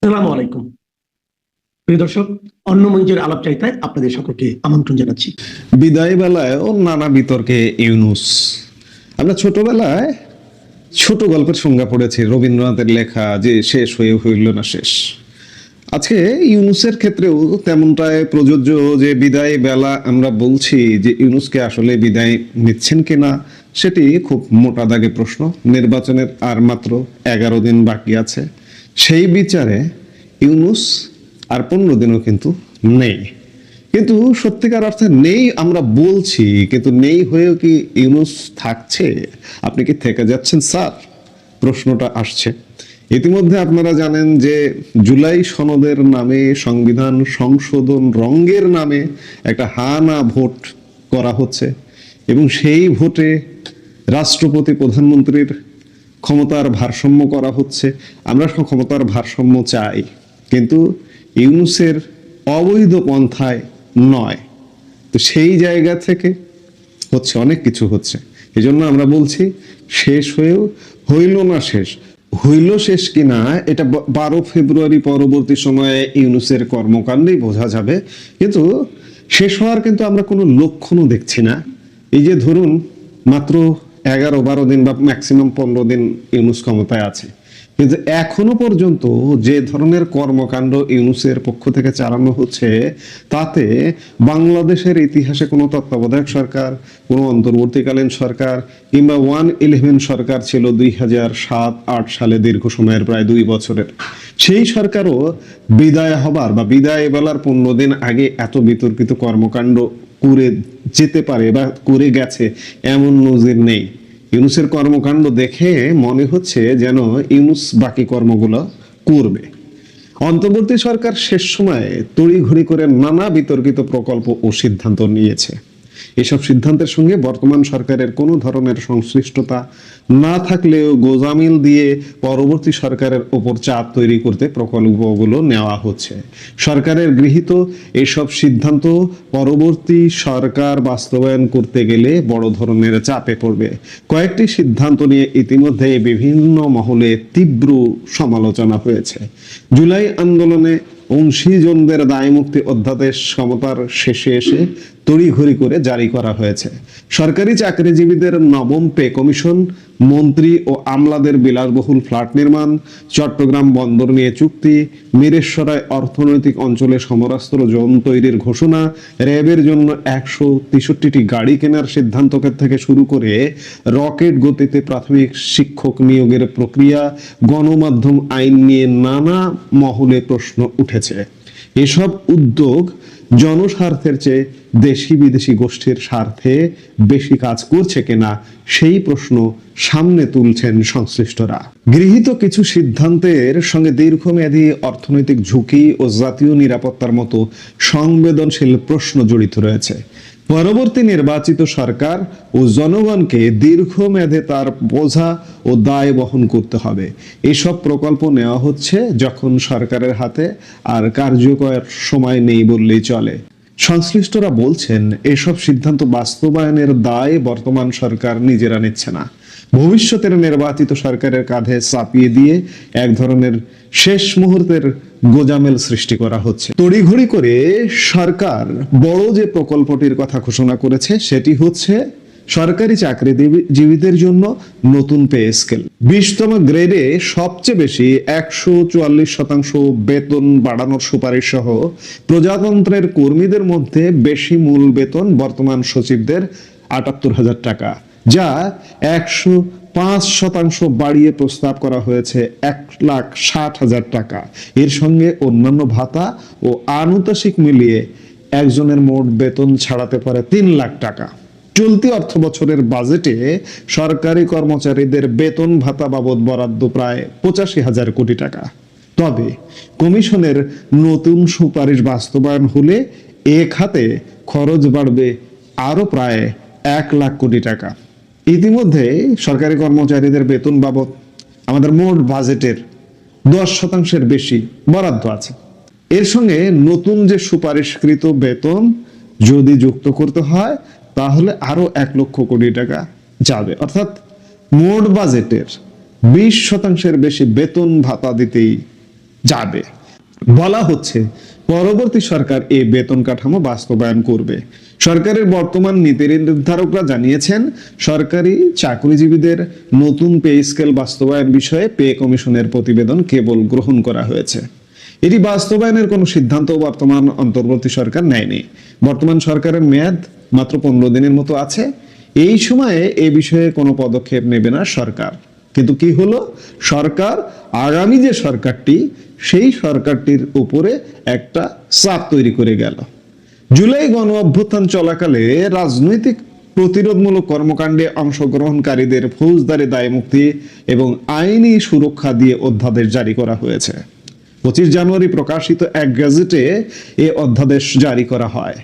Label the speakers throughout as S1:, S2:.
S1: আসসালামু আলাইকুম প্রিয় দর্শক, অন্য মঞ্চের আলাপচারিতায় আপনাদের সকলকে আমন্ত্রণ জানাচ্ছি।
S2: বিদায় বেলায় ও নানা বিতর্কে ইউনুস। আমরা ছোটবেলায় ছোট গল্পের সংজ্ঞা পড়েছি, রবীন্দ্রনাথের লেখা যে শেষ হয়ে হইল না শেষ। আজকে ইউনুসের ক্ষেত্রেও তেমনটাই প্রযোজ্য যে বিদায় বেলা আমরা বলছি যে ইউনুসকে আসলে বিদায় নিচ্ছেন কিনা সেটি খুব মোটা দাগে প্রশ্ন। নির্বাচনের আর মাত্র 11 দিন বাকি আছে, সেই বিচারে ইউনুস আর 15 দিনও কিন্তু নেই। কিন্তু সত্যিকার অর্থে নেই আমরা বলছি, কিন্তু নেই হয়েও কি ইউনুস থাকছে? আপনি কি থেকে যাচ্ছেন স্যার? প্রশ্নটা আসছে। ইতিমধ্যে আপনারা জানেন যে জুলাই সনদের নামে, সংবিধান সংশোধন রঙ্গের নামে একটা হা না ভোট করা হচ্ছে এবং সেই ভোটে রাষ্ট্রপতি প্রধানমন্ত্রীর ক্ষমতার ভারসাম্য করা হচ্ছে। আমরা ক্ষমতার ভারসাম্য চাই, কিন্তু ইউনুসের অবৈধ পন্থায় নয়। তো সেই জায়গা থেকে হচ্ছে অনেক কিছু হচ্ছে। এই জন্য আমরা বলছি শেষ হয়েও হইল না শেষ। হইল শেষ কিনা এটা 12 ফেব্রুয়ারি পরবর্তী সময়ে ইউনুসের কর্মকাণ্ডেই বোঝা যাবে, কিন্তু শেষ হওয়ার কিন্তু আমরা কোনো লক্ষণও দেখছি না। এই যে ধরুন মাত্র 11-12 দিন বা ম্যাক্সিমাম 15 দিন ইউনুস ক্ষমতায় আছে, কিন্তু এখনো পর্যন্ত যে ধরনের কর্মকাণ্ড ইউনুসের পক্ষ থেকে চালানো হচ্ছে তাতে বাংলাদেশের ইতিহাসে কোনো তত্ত্বাবধায়ক সরকার, কোনো অন্তর্বর্তীকালীন সরকার কিংবা 1-11 সরকার ছিল 2007-8 সালে, দীর্ঘ সময়ের প্রায় 2 বছরের, সেই সরকারও বিদায় হবার বা বিদায় বেলার 15 দিন আগে এত বিতর্কিত কর্মকাণ্ড করে যেতে পারে বা করে গেছে এমন নজির নেই। ইউনুসের কর্মকাণ্ড দেখে মনে হচ্ছে যেন ইউনুস বাকি কর্মগুলো করবে। অন্তর্বর্তী সরকার শেষ সময়ে তড়িঘড়ি করে নানা বিতর্কিত প্রকল্প ও সিদ্ধান্ত নিয়েছে। এসব সিদ্ধান্তের সঙ্গে বর্তমান সরকারের কোনো ধরনের সংশ্লিষ্টতা না থাকলেও গোজামিল দিয়ে পরবর্তী সরকারের ওপর চাপ তৈরি করতে প্রকল্পগুলো নেওয়া হচ্ছে। সরকারের গৃহীত এসব সিদ্ধান্ত পরবর্তী সরকার বাস্তবায়ন করতে গেলে বড় ধরনের চাপে পড়বে। কয়েকটি সিদ্ধান্ত নিয়ে ইতিমধ্যে বিভিন্ন মহলে তীব্র সমালোচনা হয়েছে। জুলাই আন্দোলনে অংশীজনদের দায়মুক্তি অধ্যাদেশ ক্ষমতার শেষে এসে তড়িঘড়ি করে জারি করা হয়েছে। সরকারি চাকরিজীবীদের নবম পে কমিশন, মন্ত্রী ও আমলাদের বিলাসবহুল ফ্ল্যাট নির্মাণ, চট্টগ্রাম বন্দর নিয়ে চুক্তি, মিরেশ্বরায় অর্থনৈতিক অঞ্চলে সমরাস্ত্র জোন তৈরির ঘোষণা, র্যাবের জন্য 163টি গাড়ি কেনার সিদ্ধান্ত থেকে শুরু করে রকেট গতিতে প্রাথমিক শিক্ষক নিয়োগের প্রক্রিয়া, গণমাধ্যম আইন নিয়ে নানা মহলে প্রশ্ন উঠেছে। এসব উদ্যোগ জনস্বার্থের চেয়ে দেশি বিদেশি গোষ্ঠীর স্বার্থে বেশি কাজ করছে কিনা সেই প্রশ্ন সামনে তুলছেন সংশ্লিষ্টরা। গৃহীত কিছু সিদ্ধান্তের সঙ্গে দীর্ঘমেয়াদী অর্থনৈতিক ঝুঁকি ও জাতীয় নিরাপত্তার মতো সংবেদনশীল প্রশ্ন জড়িত রয়েছে। পরবর্তী নির্বাচিত সরকার ও জনগণকে দীর্ঘমেয়াদে তার বোঝা ও দায় বহন করতে হবে। এসব প্রকল্প নেওয়া হচ্ছে যখন সরকারের হাতে আর কার্যকর সময় নেই বললেই চলে। সংশ্লিষ্টরা বলছেন এসব সিদ্ধান্ত বাস্তবায়নের দায় বর্তমান সরকার নিজেরা নিচ্ছে না, ভবিষ্যতের নির্বাচিত সরকারের কাঁধে চাপিয়ে দিয়ে এক ধরনের শেষ মুহূর্তের গোজামেল সৃষ্টি করা হচ্ছে। তড়িঘড়ি করে সরকার বড় যে প্রকল্পটির কথা ঘোষণা করেছে সেটি হচ্ছে সরকারি চাকরিজীবীদের জন্য নতুন পে স্কেল। 20তম গ্রেডে সবচেয়ে বেশি 144% বেতন বাড়ানোর সুপারিশ সহ প্রজাতন্ত্রের কর্মীদের মধ্যে বেশি মূল বেতন বর্তমান সচিবদের 78,000 টাকা, যা 105% বাড়িয়ে প্রস্তাব করা হয়েছে 1,60,000 টাকা। এর সঙ্গে অন্যান্য ভাতা ও আনুষঙ্গিক মিলিয়ে একজনের মোট বেতন ছাড়াতে পারে 3 লাখ টাকা। চলতি অর্থ বছরের বাজেটে সরকারি কর্মচারীদের বেতন ভাতা বাবদ বরাদ্দ প্রায় 85,000 কোটি টাকা। তবে কমিশনের নতুন সুপারিশ বাস্তবায়ন হলে এ খাতে খরচ বাড়বে আরো প্রায় 1 লাখ কোটি টাকা। ইতিমধ্যে সরকারি কর্মচারীদের বেতন বাবদ আমাদের মোট বাজেটের 10% বেশি বরাদ্দ আছে। এর সঙ্গে নতুন যে সুপারিশকৃত বেতন যদি যুক্ত করতে হয় তাহলে আরো 1 লক্ষ কোটি টাকা যাবে, অর্থাৎ মোট বাজেটের 20% বেশি বেতন ভাতা দিতেই যাবে। বলা হচ্ছে পরবর্তী সরকার এই বেতন কাঠামো বাস্তবায়ন করবে। সরকারের বর্তমান নীতি নির্ধারকরা জানিয়েছেন, সরকারি চাকরিজীবীদের নতুন পে স্কেল বাস্তবায়ন বিষয়ে পে কমিশনের প্রতিবেদন কেবল গ্রহণ করা হয়েছে। এটি বাস্তবায়নের কোনো সিদ্ধান্ত বর্তমান অন্তর্বর্তী সরকার নেয়নি। বর্তমান সরকারের মেয়াদ মাত্র 15 দিনের মতো আছে। এই সময়ে এ বিষয়ে কোনো পদক্ষেপ নেবে না সরকার। কিন্তু কি হলো, সরকার আগামী যে সরকারটি, সেই সরকারটির উপরে একটা চাপ তৈরি করে গেল। জুলাই গণ অভ্যুত্থান চলাকালে রাজনৈতিক প্রতিরোধমূলক কর্মকাণ্ডে অংশগ্রহণকারীদের ফৌজদারি দায়মুক্তি এবং আইনি সুরক্ষা দিয়ে অধ্যাদেশ জারি করা হয়েছে। 25 জানুয়ারি প্রকাশিত এক গেজেটে এ অধ্যাদেশ জারি করা হয়।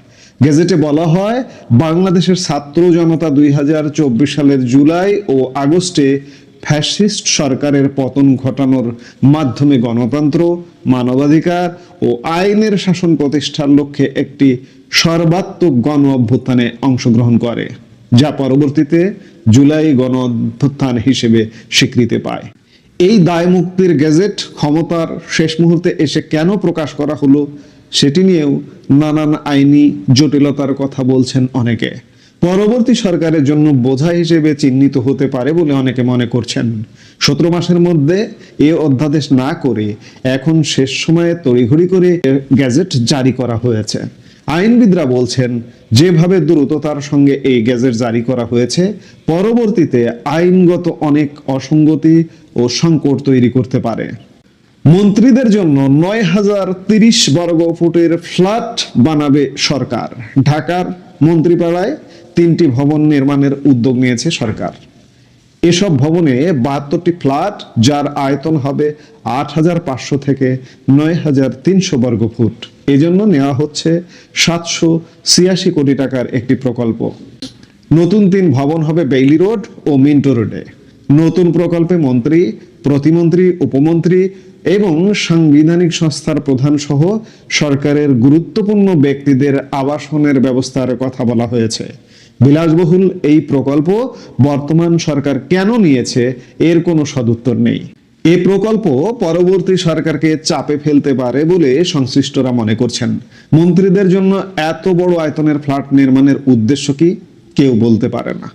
S2: গেজেটে বলা হয়, বাংলাদেশের ছাত্র জনতা 2024 সালের জুলাই ও আগস্টে ফ্যাসিস্ট সরকারের পতন ঘটানোর মাধ্যমে গণতন্ত্র, মানবাধিকার ও আইনের শাসন প্রতিষ্ঠার লক্ষ্যে একটি সর্বাত্মক গণ অভ্যুত্থানে অংশগ্রহণ করে, যা পরবর্তীতে জুলাই গণ অভ্যুত্থান হিসেবে স্বীকৃতি পায়। এই দায় মুক্তির গেজেট ক্ষমতার শেষ মুহূর্তে এসে কেন প্রকাশ করা হলো, সেটি নিয়েও নানান আইনি জটিলতার কথা বলছেন অনেকে। পরবর্তী সরকারের জন্য বোঝা হিসেবে চিহ্নিত হতে পারে বলে অনেকে মনে করছেন। 17 মাসের মধ্যে এ অধ্যাদেশ না করে এখন শেষ সময়ে তড়িঘড়ি করে গেজেট জারি করা হয়েছে। আইনবিদরা বলছেন, যেভাবে দ্রুততার সঙ্গে এই গেজেট জারি করা হয়েছে, পরবর্তীতে আইনগত অনেক অসঙ্গতি ও সংকট তৈরি করতে পারে। মন্ত্রীদের জন্য 9030 বর্গ ফুটের ফ্ল্যাট বানাবে সরকার। ঢাকার মন্ত্রীপাড়ায় 3টি ভবন নির্মাণের উদ্যোগ নিয়েছে সরকার। এসব ভবনে 72টি ফ্ল্যাট, যার আয়তন হবে 8500 থেকে 9300 বর্গ ফুট। এজন্য নেওয়া হচ্ছে 786 কোটি টাকার একটি প্রকল্প। নতুন 3 ভবন হবে বেইলি রোড ও মিন্টো রোডে। নতুন প্রকল্পে মন্ত্রী, প্রতিমন্ত্রী, উপমন্ত্রী এবং সাংবিধানিক সংস্থার প্রধান সহ সরকারের গুরুত্বপূর্ণ ব্যক্তিদের আবাসনের ব্যবস্থার কথা বলা হয়েছে। বিলাসবহুল এই প্রকল্প বর্তমান সরকার কেন নিয়েছে, এর কোনো সদুত্তর নেই। এই প্রকল্প পরবর্তী সরকারকে চাপে ফেলতে পারে বলে সংশ্লিষ্টরা মনে করছেন। মন্ত্রীদের জন্য এত বড় আয়তনের ফ্ল্যাট নির্মাণের উদ্দেশ্য কি, কেউ বলতে পারে না।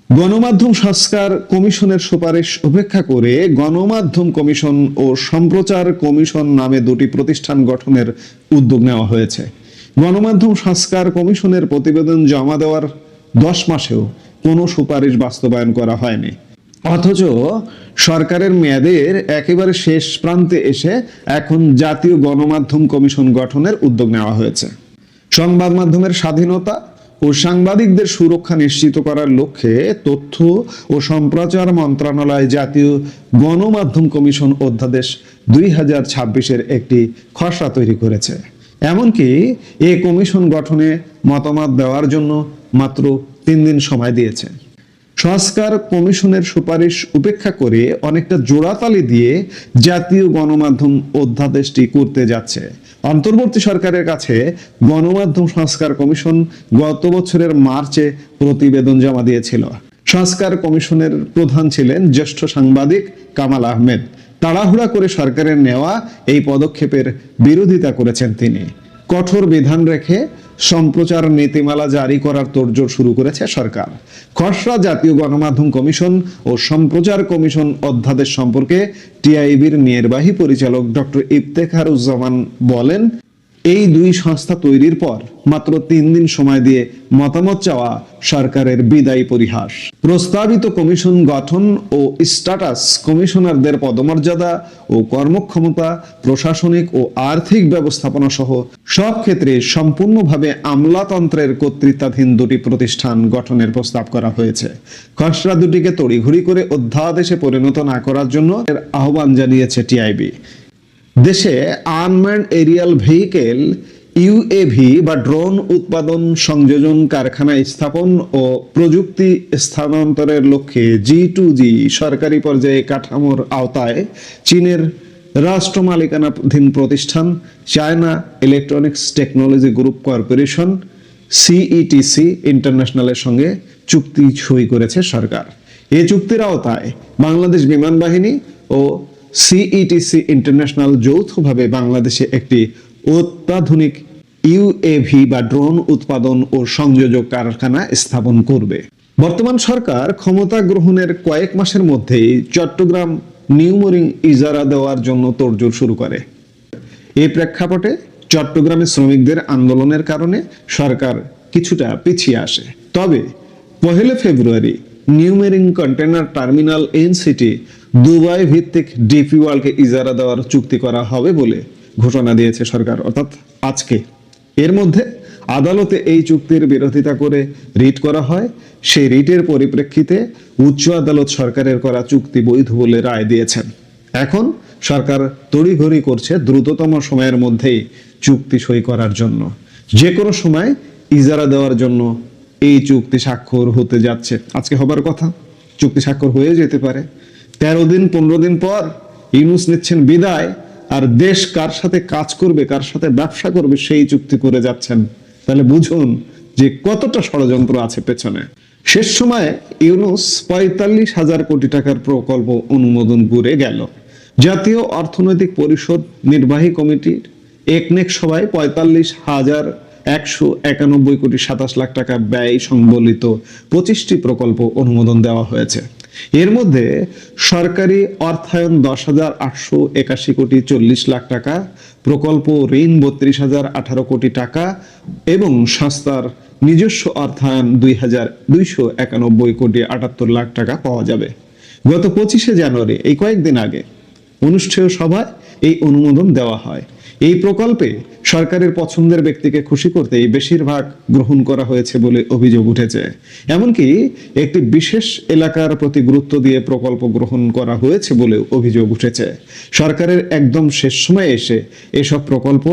S2: গণমাধ্যম সংস্কার কমিশনের সুপারিশ উপেক্ষা করে গণমাধ্যম কমিশন ও সম্প্রচার কমিশন নামে 2টি প্রতিষ্ঠান গঠনের উদ্যোগ নেওয়া হয়েছে। গণমাধ্যম সংস্কার কমিশনের প্রতিবেদন জমা দেওয়ার 10 মাসেও কোনো সুপারিশ বাস্তবায়ন করা হয়নি, অথচ সরকারের মেয়াদের একেবারে শেষ প্রান্তে এসে এখন জাতীয় গণমাধ্যম কমিশন গঠনের উদ্যোগ নেওয়া হয়েছে। সংবাদ মাধ্যমের স্বাধীনতা ও সাংবাদিকদের সুরক্ষা নিশ্চিত করার লক্ষ্যে তথ্য ও সম্প্রচার মন্ত্রণালয় জাতীয় গণমাধ্যম কমিশন অধ্যাদেশ 2026-এর একটি খসড়া তৈরি করেছে। এমনকি এই কমিশন গঠনে মতামত দেওয়ার জন্য মাত্র 3 দিন সময় দিয়েছে। সংস্কার কমিশনের সুপারিশ উপেক্ষা করে অনেকটা জোড়াতালি দিয়ে জাতীয় গণমাধ্যম অধ্যাদেশটি করতে যাচ্ছে। অন্তর্বর্তী সরকারের কাছে গণমাধ্যম সংস্কার কমিশন গত বছরের মার্চে প্রতিবেদন জমা দিয়েছিল। সংস্কার কমিশনের প্রধান ছিলেন জ্যেষ্ঠ সাংবাদিক কামাল আহমেদ। তাড়াহুড়া করে সরকারের নেওয়া এই পদক্ষেপের বিরোধিতা করেছেন তিনি। কঠোর বিধান রেখে সম্প্রচার নীতিমালা জারি করার তোড়জোড় শুরু করেছে সরকার। খসড়া জাতীয় গণমাধ্যম কমিশন ও সম্প্রচার কমিশন অধ্যাদেশ সম্পর্কে টিআইবির নির্বাহী পরিচালক ডক্টর ইফতেখারুজ্জামান বলেন, এই 2 সংস্থা তৈরির পর মাত্র 3 দিন সময় দিয়ে মতামত চাওয়া সরকারের বিদায়ী পরিহাস। প্রস্তাবিত কমিশন গঠন ও স্ট্যাটাস কমিশনারদের পদমর্যাদা ও কর্মক্ষমতা, প্রশাসনিক ও আর্থিক ব্যবস্থাপনা সহ সব ক্ষেত্রে সম্পূর্ণভাবে আমলাতন্ত্রের কর্তৃত্বাধীন 2টি প্রতিষ্ঠান গঠনের প্রস্তাব করা হয়েছে। খসড়া 2টিকে তড়িঘড়ি করে অধ্যাদেশে পরিণত না করার জন্য আহ্বান জানিয়েছে টিআইবি। দেশে আনম্যান্ড এরিয়াল ভেহিকেল ইউএভি বা ড্রোন উৎপাদন, সংযোজন, কারখানা স্থাপন ও প্রযুক্তি স্থানান্তরের লক্ষ্যে G2G সরকারি পর্যায়ে কাঠামোর আওতায় চীনের রাষ্ট্র মালিকানাধীন প্রতিষ্ঠান China electronics technology group corporation CETC ইন্টারন্যাশনালের সঙ্গে চুক্তি সই করেছে সরকার। এই চুক্তির আওতায় বাংলাদেশ বিমান বাহিনী ও সিইটিসি ইন্টারন্যাশনাল যৌথভাবে বাংলাদেশে একটি অত্যাধুনিক ইউএভি বা ড্রোন উৎপাদন ও সংযোজক কারখানা স্থাপন করবে। বর্তমান সরকার ক্ষমতা গ্রহণের কয়েক মাসের মধ্যেই চট্টগ্রাম নিউমোরিং ইজারা দেওয়ার জন্য তোড়জোড় শুরু করে। এই প্রেক্ষাপটে চট্টগ্রামে শ্রমিকদের আন্দোলনের কারণে সরকার কিছুটা পিছিয়ে আসে। তবে 1 ফেব্রুয়ারি নিউমেরিং কন্টেইনার টার্মিনাল এনসিটি দুবাই ভিত্তিক ডিপি ওয়ার্ল্ডকে ইজারা দেওয়ার চুক্তি করা হবে বলে ঘোষণা দিয়েছে সরকার, অর্থাৎ আজকে। এর মধ্যে আদালতে এই চুক্তির বিরোধিতা করে রিট করা হয়। সেই রিটের পরিপ্রেক্ষিতে উচ্চ আদালত সরকারের করা চুক্তি বৈধ বলে রায় দিয়েছেন। এখন সরকার তড়িঘড়ি করছে দ্রুততম সময়ের মধ্যেই চুক্তি সই করার জন্য। যে কোনো সময় ইজারা দেওয়ার জন্য এই চুক্তি স্বাক্ষর হতে যাচ্ছে। আজকে হবার কথা, চুক্তি স্বাক্ষর হয়ে যেতে পারে। 13 দিন 15 দিন পর ইউনূস নিচ্ছেন বিদায়, আর দেশ কার সাথে কাজ করবে, কার সাথে ব্যবসা করবে সেই চুক্তি করে যাচ্ছেন। তাহলে বুঝুন যে কতটা ষড়যন্ত্র আছে পেছনে। শেষ সময়ে ইউনূস 45,000 কোটি টাকার প্রকল্প অনুমোদন করে গেল। জাতীয় অর্থনৈতিক পরিষদ নির্বাহী কমিটির একনেক সভায় 45,191 কোটি 27 লাখ টাকা ব্যয় সংবলিত 25টি প্রকল্প অনুমোদন দেওয়া হয়েছে। এর মধ্যে সরকারি অর্থায়ন 10,881 কোটি 40 লাখ টাকা, প্রকল্প ঋণ 32,018 কোটি টাকা এবং সংস্থার নিজস্ব অর্থায়ন 2,291 কোটি 78 লাখ টাকা পাওয়া যাবে। গত 25শে জানুয়ারি, এই কয়েকদিন আগে অনুষ্ঠেয় সভায় এই অনুমোদন দেওয়া হয়। এই প্রকল্পে সরকারের পছন্দের ব্যক্তিকে খুশি করতেই বেশিরভাগ গ্রহণ করা হয়েছে বলে অভিযোগ উঠেছে। এমনকি একটি বিশেষ এলাকার প্রতি গুরুত্ব দিয়ে প্রকল্প গ্রহণ করা হয়েছে বলে অভিযোগ উঠেছে। সরকারের একদম শেষ সময়ে এসে এসব প্রকল্প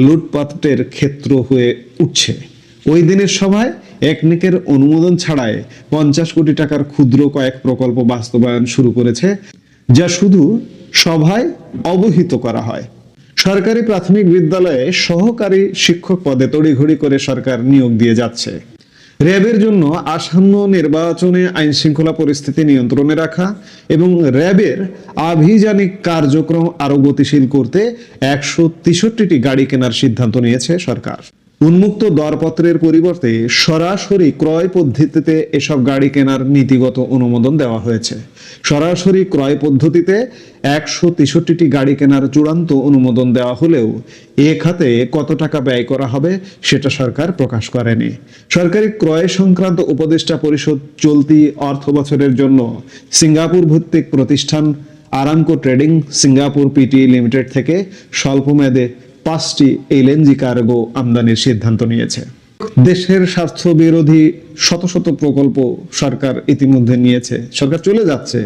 S2: লুটপাটের ক্ষেত্র হয়ে উঠছে। ওই দিনের সভায় একনেকের অনুমোদন ছাড়াই 50 কোটি টাকার ক্ষুদ্র কয়েক প্রকল্প বাস্তবায়ন শুরু করেছে, যা শুধু সভায় অবহিত করা হয়। সরকারি প্রাথমিক বিদ্যালয়ে সহকারী শিক্ষক পদে তড়িঘড়ি করে সরকার নিয়োগ দিয়ে যাচ্ছে। র্যাবের জন্য আসন্ন নির্বাচনে আইন শৃঙ্খলা পরিস্থিতি নিয়ন্ত্রণে রাখা এবং র্যাবের আভিযানিক কার্যক্রম আরো গতিশীল করতে 163টি গাড়ি কেনার সিদ্ধান্ত নিয়েছে সরকার। উন্মুক্ত দরপত্রের পরিবর্তে সরাসরি ক্রয় পদ্ধতিতে এসব গাড়ি কেনার নীতিগত অনুমোদন দেওয়া হয়েছে। সরাসরি ক্রয় পদ্ধতিতে 163টি গাড়ি কেনার চূড়ান্ত অনুমোদন দেওয়া হলেও এ খাতে কত টাকা ব্যয় করা হবে সেটা সরকার প্রকাশ করেনি। সরকারি ক্রয় সংক্রান্ত উপদেষ্টা পরিষদ চলতি অর্থ বছরের জন্য সিঙ্গাপুর ভিত্তিক প্রতিষ্ঠান Aramco trading Singapore PT limited থেকে স্বল্পমেয়াদে 5টি এলএনজি কার্গো আমদানির সিদ্ধান্ত নিয়েছে। দেশের স্বার্থ বিরোধী শত শত প্রকল্প সরকার ইতিমধ্যে নিয়েছে। সরকার চলে যাচ্ছে,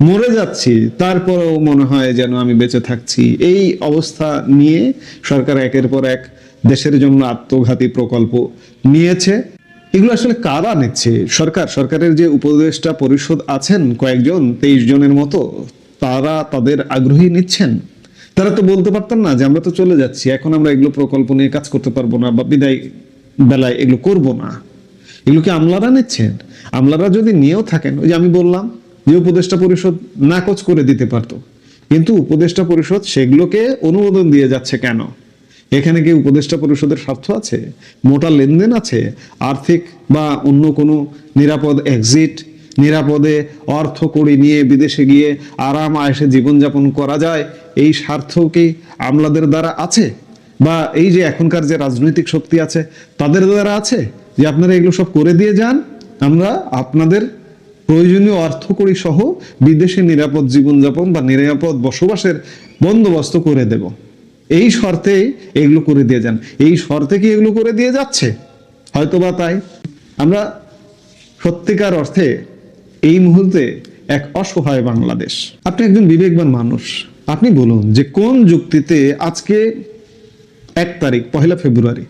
S2: মরে যাচ্ছি, তারপরেও মনে হয় যেন আমি বেঁচে থাকছি। এই অবস্থা নিয়ে সরকার একের পর এক দেশের জন্য আত্মঘাতী প্রকল্প নিয়েছে। এগুলো আসলে কারা নিচ্ছে? সরকারের যে উপদেষ্টা পরিষদ আছেন কয়েকজন, 23 জনের মতো, তারা তাদের আগ্রহী নিচ্ছেন। তারা তো বলতে পারতেন না যে আমরা তো চলে যাচ্ছি, এখন আমরা এগুলো প্রকল্প নিয়ে কাজ করতে পারবো না, বা বিদায় বেলায় এগুলো করব না। এগুলো কি আমলারা নিচ্ছেন? আমলারা যদি নিয়েও থাকেন, ওই যে আমি বললাম যে উপদেষ্টা পরিষদ নাকচ করে দিতে পারতো, কিন্তু উপদেষ্টা পরিষদ সেগুলোকে অনুমোদন দিয়ে যাচ্ছে কেন? এখানে কি উপদেষ্টা পরিষদের স্বার্থ আছে? মোটা লেনদেন আছে? আর্থিক বা অন্য কোনো নিরাপদ এক্সিট, নিরাপদে অর্থ কড়ি নিয়ে বিদেশে গিয়ে আরাম আয়েশে জীবনযাপন করা যায়, এই স্বার্থ কি আমলাদের দ্বারা আছে? বা এই যে এখনকার যে রাজনৈতিক শক্তি আছে তাদের দ্বারা আছে যে আপনারা এগুলো সব করে দিয়ে যান, আমরা আপনাদের প্রয়োজনীয় অর্থকড়ি সহ বিদেশে নিরাপদ জীবনযাপন বা নিরাপদ বসবাসের বন্দোবস্ত করে দেব, এই শর্তে এগুলো করে দিয়ে যান। এই শর্তে কি এগুলো করে দিয়ে যাচ্ছে? হয়তোবা তাই। আমরা সত্যিকার অর্থে এই মুহূর্তে এক অসহায় বাংলাদেশ। আপনি একজন বিবেকবান মানুষ, আপনি বলুন যে কোন যুক্তিতে আজকে 1 তারিখ 1 ফেব্রুয়ারি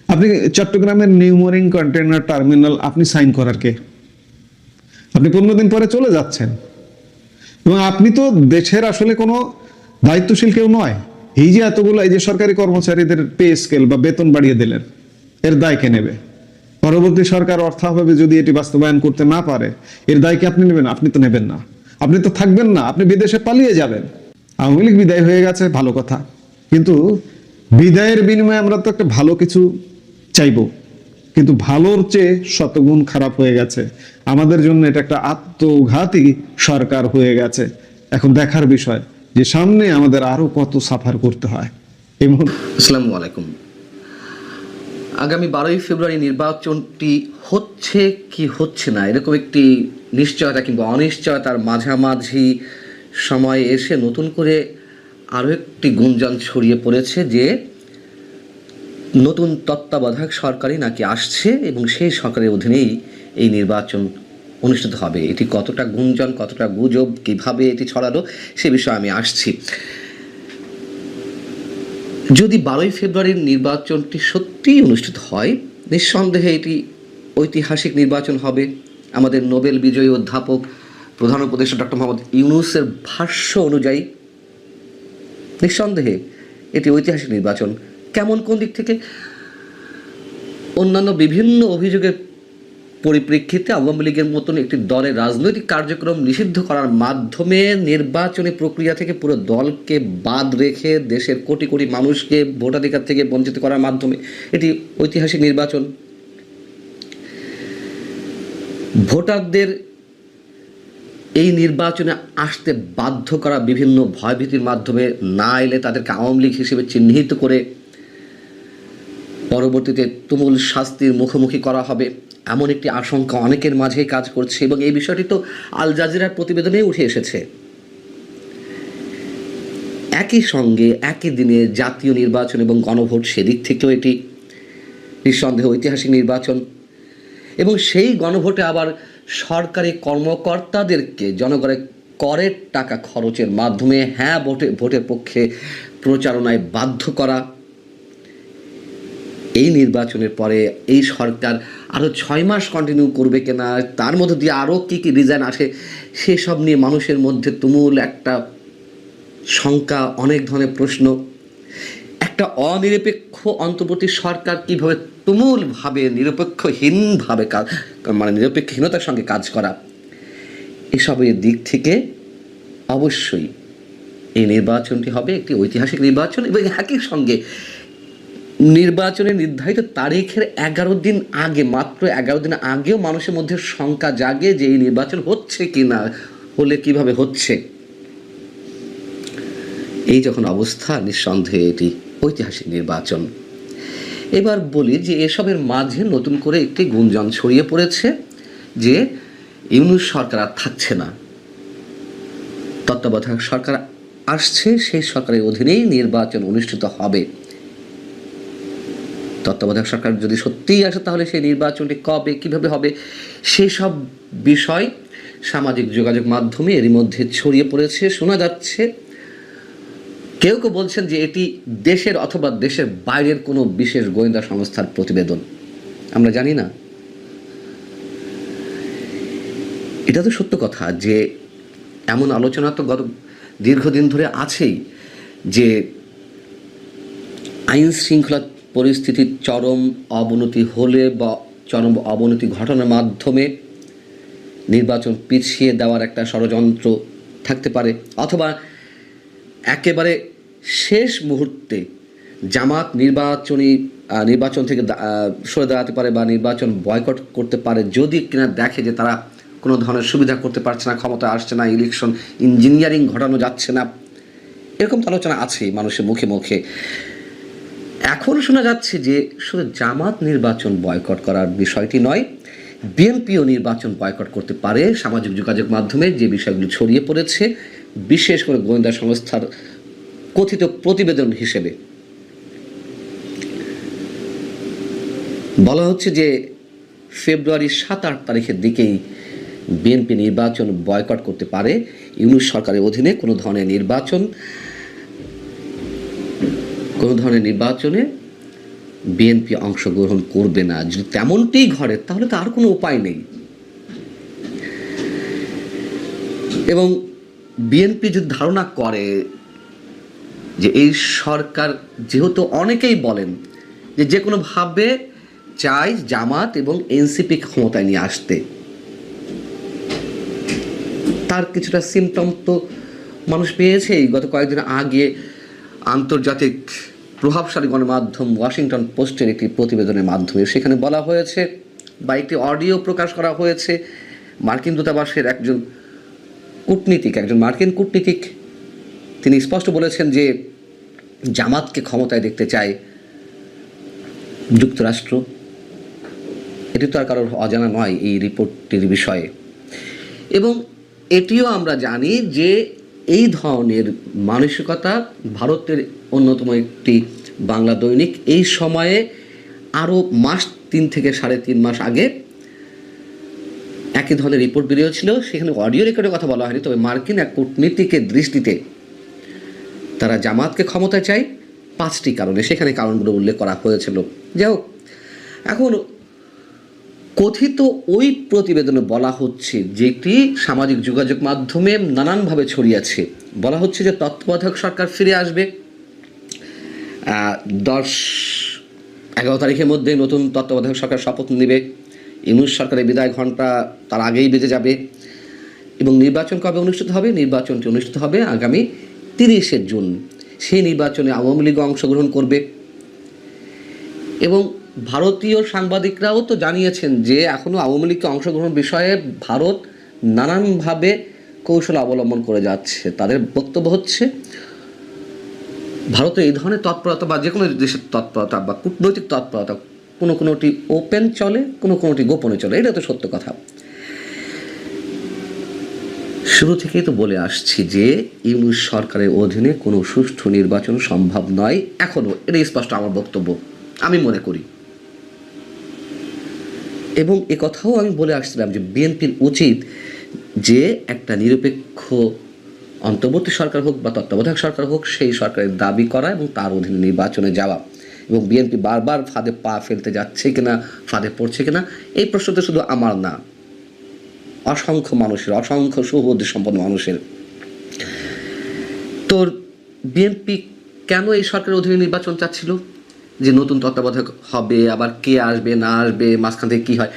S2: আপনি চট্টগ্রামের নিউমোরিং কন্টেইনার টার্মিনাল আপনি সাইন করার কে? আপনি 15 দিন পরে চলে যাচ্ছেন এবং আপনি তো দেশের আসলে কোনো দায়িত্বশীল কেউ নয়। এই যে এতগুলো এই যে সরকারি কর্মচারীদের পে স্কেল বা বেতন বাড়িয়ে দিলেন, এর দায় কে নেবে? পরবর্তী সরকার অর্থাভাবে যদি এটি বাস্তবায়ন করতে না পারে, এর দায় কি আপনি নেবেন? আপনি তো নেবেন না, আপনি তো থাকবেন না, আপনি বিদেশে পালিয়ে যাবেন। আওয়ামী লীগ বিদায় হয়ে গেছে, ভালো কথা, কিন্তু বিদায়ের বিনিময়ে আমরা তো একটা ভালো কিছু চাইবো, কিন্তু ভালোর চেয়ে শতগুণ খারাপ হয়ে গেছে। আমাদের জন্য এটা একটা আত্মঘাতী সরকার হয়ে গেছে। এখন দেখার বিষয় যে সামনে আমাদের আরো কত সাফার করতে হয়। এই মুহূর্তে
S3: আসসালামু আলাইকুম। আগামী 12ই ফেব্রুয়ারি নির্বাচনটি হচ্ছে কি হচ্ছে না, এরকম একটি নিশ্চয়তা কিংবা অনিশ্চয়তার মাঝামাঝি সময়ে এসে নতুন করে আরও একটি গুঞ্জন ছড়িয়ে পড়েছে যে নতুন তত্ত্বাবধায়ক সরকারই নাকি আসছে এবং সেই সরকারের অধীনেই এই নির্বাচন অনুষ্ঠিত হবে। এটি কতটা গুঞ্জন, কতটা গুজব, কিভাবে এটি ছড়ালো সে বিষয়ে আমি আসছি। যদি 12ই ফেব্রুয়ারির নির্বাচনটি সত্যিই অনুষ্ঠিত হয়, নিঃসন্দেহে এটি ঐতিহাসিক নির্বাচন হবে। আমাদের নোবেল বিজয়ী অধ্যাপক প্রধান উপদেষ্টা ডক্টর মোহাম্মদ ইউনূসের ভাষ্য অনুযায়ী নিঃসন্দেহে এটি ঐতিহাসিক নির্বাচন। কেমন, কোন দিক থেকে? অন্যান্য বিভিন্ন অভিযোগের পরিপ্রেক্ষিতে আওয়ামী লীগের মতন একটি দলের রাজনৈতিক কার্যক্রম নিষিদ্ধ করার মাধ্যমে নির্বাচনী প্রক্রিয়া থেকে পুরো দলকে বাদ রেখে দেশের কোটি কোটি মানুষকে ভোটাধিকার থেকে বঞ্চিত করার মাধ্যমে এটি ঐতিহাসিক নির্বাচন। ভোটারদের এই নির্বাচনে আসতে বাধ্য করা বিভিন্ন ভয়ভীতির মাধ্যমে, না এলে তাদেরকে আওয়ামী লীগ হিসেবে চিহ্নিত করে পরবর্তীতে তুমুল শাস্তির মুখোমুখি করা হবে, এমন একটি আশঙ্কা অনেকের মাঝেই কাজ করছে এবং এই বিষয়টি তো আল জাজিরার প্রতিবেদনে উঠে এসেছে। একই সঙ্গে একই দিনে জাতীয় নির্বাচন এবং গণভোট, সেদিক থেকেও এটি নিঃসন্দেহে ঐতিহাসিক নির্বাচন। এবং সেই গণভোটে আবার সরকারি কর্মকর্তাদেরকে জনগণের করের টাকা খরচের মাধ্যমে হ্যাঁ ভোটের পক্ষে প্রচারণায় বাধ্য করা। এই নির্বাচনের পরে এই সরকার আরও 6 মাস কন্টিনিউ করবে কিনা, তার মধ্য দিয়ে আরও কী কী ডিজাইন আসে সেসব নিয়ে মানুষের মধ্যে তুমুল একটা শঙ্কা, অনেক ধরনের প্রশ্ন। একটা অনিরপেক্ষ অন্তর্বর্তী সরকার কীভাবে তুমুলভাবে নিরপেক্ষহীনভাবে নিরপেক্ষহীনতার সঙ্গে কাজ করা, এসবের দিক থেকে অবশ্যই এই নির্বাচনটি হবে একটি ঐতিহাসিক নির্বাচন। এবং একই সঙ্গে নির্বাচনের নির্ধারিত তারিখের 11 দিন আগে, মাত্র 11 দিন আগেও মানুষের মধ্যে শঙ্কা জাগে যে এই নির্বাচন হচ্ছে কি না, হলে কিভাবে হচ্ছে। এই যখন অবস্থা, নিঃসন্দেহে এটি ঐতিহাসিক নির্বাচন। এবার বলি যে এসবের মাঝে নতুন করে একটি গুঞ্জন ছড়িয়ে পড়েছে যে ইউনূস সরকার আর থাকছে না, তত্ত্বাবধায়ক সরকার আসছে, সেই সরকারের অধীনেই নির্বাচন অনুষ্ঠিত হবে। তত্ত্বাবধায়ক সরকার যদি সত্যিই আসে তাহলে সেই নির্বাচনটি কবে, কিভাবে হবে, সেসব বিষয় সামাজিক যোগাযোগ মাধ্যমে এরই মধ্যে ছড়িয়ে পড়েছে। শোনা যাচ্ছে কেউ কেউ বলছেন যে এটি দেশের অথবা দেশের বাইরের কোনো বিশেষ গোয়েন্দা সংস্থার প্রতিবেদন। আমরা জানি না। এটা তো সত্য কথা যে এমন আলোচনা তো গত দীর্ঘদিন ধরে আছেই যে আইন শৃঙ্খলা পরিস্থিতির চরম অবনতি হলে বা চরম অবনতি ঘটনার মাধ্যমে নির্বাচন পিছিয়ে দেওয়ার একটা ষড়যন্ত্র থাকতে পারে, অথবা একেবারে শেষ মুহূর্তে জামাত নির্বাচন থেকে সরে দাঁড়াতে পারে বা নির্বাচন বয়কট করতে পারে যদি কিনা দেখে যে তারা কোনো ধরনের সুবিধা করতে পারছে না, ক্ষমতা আসছে না, ইলেকশন ইঞ্জিনিয়ারিং ঘটানো যাচ্ছে না। এরকম তো আলোচনা আছেই মানুষের মুখে মুখে। এখন শোনা যাচ্ছে যে শুধু জামাত নির্বাচন বয়কট করার বিষয়টি নয়, বিএনপিও নির্বাচন বয়কট করতে পারে। সামাজিক যোগাযোগ মাধ্যমে যে বিষয়গুলো ছড়িয়ে পড়েছে, বিশেষ করে গোয়েন্দা সংস্থার কথিত প্রতিবেদন হিসেবে বলা হচ্ছে যে ফেব্রুয়ারি 7-8 তারিখের দিকেই বিএনপি নির্বাচন বয়কট করতে পারে। ইউনূস সরকারের অধীনে কোনো ধরনের নির্বাচনে বিএনপি অংশগ্রহণ করবে না। যদি তেমনটি ঘটে তাহলে তো আর কোনো উপায় নেই। এবং বিএনপি যদি ধারণা করে যে এই সরকার, যেহেতু অনেকেই বলেন যে কোনোভাবে চাই জামাত এবং এনসিপি ক্ষমতায় নিয়ে আসতে, তার কিছুটা সিমটম তো মানুষ পেয়েছে গত কয়েকদিন আগে আন্তর্জাতিক প্রভাবশালী গণমাধ্যম ওয়াশিংটন পোস্টের একটি প্রতিবেদনের মাধ্যমে। সেখানে বলা হয়েছে বা একটি অডিও প্রকাশ করা হয়েছে, মার্কিন দূতাবাসের একজন মার্কিন কূটনীতিক তিনি স্পষ্ট বলেছেন যে জামাতকে ক্ষমতায় দেখতে চায় যুক্তরাষ্ট্র। এটি তো আর কারোর অজানা নয় এই রিপোর্টটির বিষয়ে। এবং এটিও আমরা জানি যে এই ধরনের মানসিকতা ভারতের অন্যতম একটি বাংলা দৈনিক এই সময়ে আরও মাস 3 থেকে 3.5 মাস আগে একই ধরনের রিপোর্ট বেরিয়েছিল। সেখানে অডিও রেকর্ডের কথা বলা হয়নি, তবে মার্কিন এক কূটনীতিকের দৃষ্টিতে তারা জামাতকে ক্ষমতায় চায় 5টি কারণে, সেখানে কারণগুলো উল্লেখ করা হয়েছিল। যাই হোক, এখন কথিত ওই প্রতিবেদনে বলা হচ্ছে, যেটি সামাজিক যোগাযোগ মাধ্যমে নানানভাবে ছড়িয়েছে, বলা হচ্ছে যে তত্ত্বাবধায়ক সরকার ফিরে আসবে 10-11 তারিখের মধ্যে। নতুন তত্ত্বাবধায়ক সরকার শপথ নেবে, ইউনূস সরকারের বিদায় ঘণ্টা তার আগেই বেজে যাবে। এবং নির্বাচন কবে অনুষ্ঠিত হবে? নির্বাচনটি অনুষ্ঠিত হবে আগামী 30শে জুন। সেই নির্বাচনে আওয়ামী লীগ অংশগ্রহণ করবে। এবং ভারতীয় সাংবাদিকরাও তো জানিয়েছেন যে এখনও আওয়ামী লীগকে অংশগ্রহণ বিষয়ে ভারত নানানভাবে কৌশল অবলম্বন করে যাচ্ছে। তাদের বক্তব্য হচ্ছে ভারতের এই ধরনের তৎপরতা বা যে কোনো দেশের তৎপরতা বা কূটনৈতিক তৎপরতা কোনোটি ওপেন চলে, কোনোটি গোপনে চলে। এটা তো সত্য কথা। শুরু থেকেই তো বলে আসছি যে ইউনূস সরকারের অধীনে কোনো সুষ্ঠু নির্বাচন সম্ভব নয় এখনও। এটা স্পষ্ট আমার বক্তব্য, আমি মনে করি। এবং এ কথাও আমি বলে আসছিলাম যে বিএনপির উচিত যে একটা নিরপেক্ষ অন্তর্বর্তী সরকার হোক বা তত্ত্বাবধায়ক সরকার হোক, সেই সরকারের দাবি করা এবং তার অধীনে নির্বাচনে যাওয়া। এবং বিএনপি বারবার ফাঁদে পা ফেলতে যাচ্ছে কিনা, ফাঁদে পড়ছে কিনা, এই প্রশ্নটা শুধু আমার না, অসংখ্য মানুষের, অসংখ্য সুবুদ্ধি সম্পন্ন মানুষের। তো বিএনপি কেন এই সরকারের অধীনে নির্বাচন চাচ্ছিল? যে নতুন তত্ত্বাবধায়ক হবে, আবার কে আসবে না আসবে, মাঝখান থেকে কী হয়,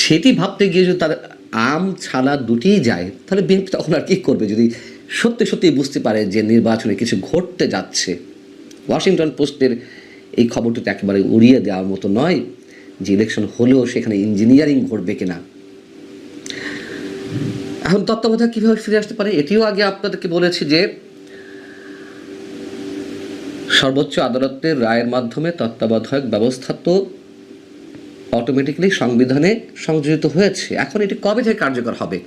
S3: সেটি ভাবতে গিয়ে যদি তার আম ছালা দুটিই যায়, তাহলে বিএনপি তখন আর কী করবে? যদি সত্যি বুঝতে পারে যে নির্বাচনে কিছু ঘটতে যাচ্ছে। ওয়াশিংটন পোস্টের এই খবরটি তো একেবারে উড়িয়ে দেওয়ার মতো নয় যে ইলেকশন হলেও সেখানে ইঞ্জিনিয়ারিং ঘটবে কিনা। এখন তত্ত্বাবধায়ক কীভাবে ফিরে আসতে পারে? এটিও আগে আপনাদেরকে বলেছি যে সর্বোচ্চ আদালতের রায়ের মাধ্যমে তত্ত্বাবধায়ক ব্যবস্থা তো অটোমেটিক্যালি সংবিধানে সংযোজিত হয়েছে। এখন এটি কবে থেকে কার্যকর হবে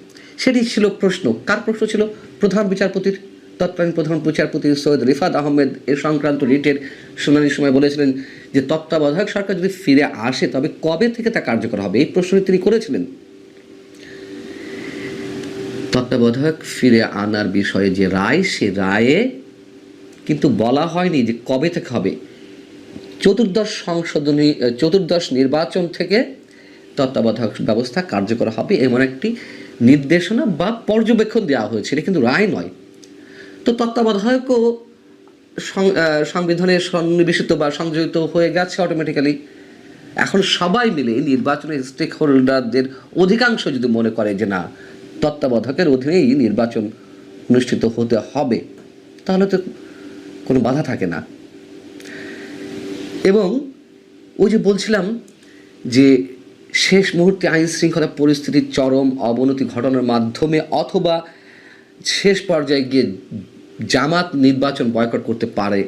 S3: সেটি ছিল প্রশ্ন। কার প্রশ্ন ছিল? প্রধান বিচারপতির। তৎকালীন প্রধান বিচারপতি সৈয়দ রিফাত আহমেদ এ সংক্রান্ত রিটের শুনানির সময় বলেছিলেন যে তত্ত্বাবধায়ক সরকার যদি ফিরে আসে তবে কবে থেকে তা কার্যকর হবে, এই প্রশ্নটি তিনি করেছিলেন। তত্ত্বাবধায়ক ফিরে আনার বিষয়ে যে রায়, সে রায়ে কিন্তু বলা হয়নি যে কবে থেকে হবে। চতুর্দশ নির্বাচন থেকে তত্ত্বাবধায়ক ব্যবস্থা কার্যকর হবে এমন একটি নির্দেশনা বা পর্যবেক্ষণ দেওয়া হয়েছে, এটা কিন্তু রায় নয়। তো তত্ত্বাবধায়কও সংবিধানে সন্নিবেশিত বা সংযোজিত হয়ে গেছে অটোমেটিক্যালি। এখন সবাই মিলে নির্বাচনের স্টেক হোল্ডারদের অধিকাংশ যদি মনে করে যে না, তত্ত্বাবধায়কের অধীনেই নির্বাচন অনুষ্ঠিত হতে হবে, তাহলে তো কোনো বাধা থাকে না। এবং ওই যে বলছিলাম যে শেষ মুহূর্তে আইন শৃঙ্খলা পরিস্থিতির চরম অবনতি ঘটানোর মাধ্যমে অথবা শেষ পর্যায়ে গিয়ে জামাত নির্বাচন বয়কট করতে পারে,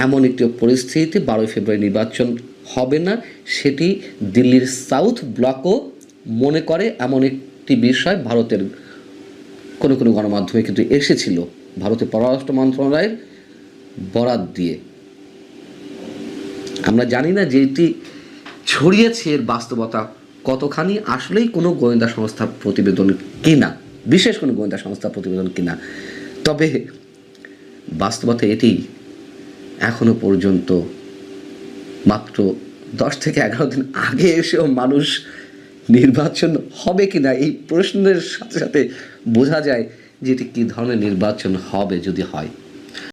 S3: এমন একটি পরিস্থিতিতে 12 ফেব্রুয়ারি নির্বাচন হবে না, সেটি দিল্লির সাউথ ব্লকও মনে করে। এমন একটি বিষয় ভারতের কোনো গণমাধ্যমে কিন্তু এসেছিল, ভারতের পররাষ্ট্র মন্ত্রণালয়ের বরাত দিয়ে। আমরা জানি না যে এটি ছড়িয়েছে এর বাস্তবতা কতখানি, আসলেই কোনো গোয়েন্দা সংস্থার প্রতিবেদন কিনা, বিশেষ কোনো গোয়েন্দা সংস্থার প্রতিবেদন কিনা। তবে বাস্তবতা এটি, এখনো পর্যন্ত মাত্র 10 থেকে 11 দিন আগে এসেও মানুষ নির্বাচন হবে কিনা এই প্রশ্নের সাথে সাথে বোঝা যায় যে এটি কী ধরনের নির্বাচন হবে যদি হয়।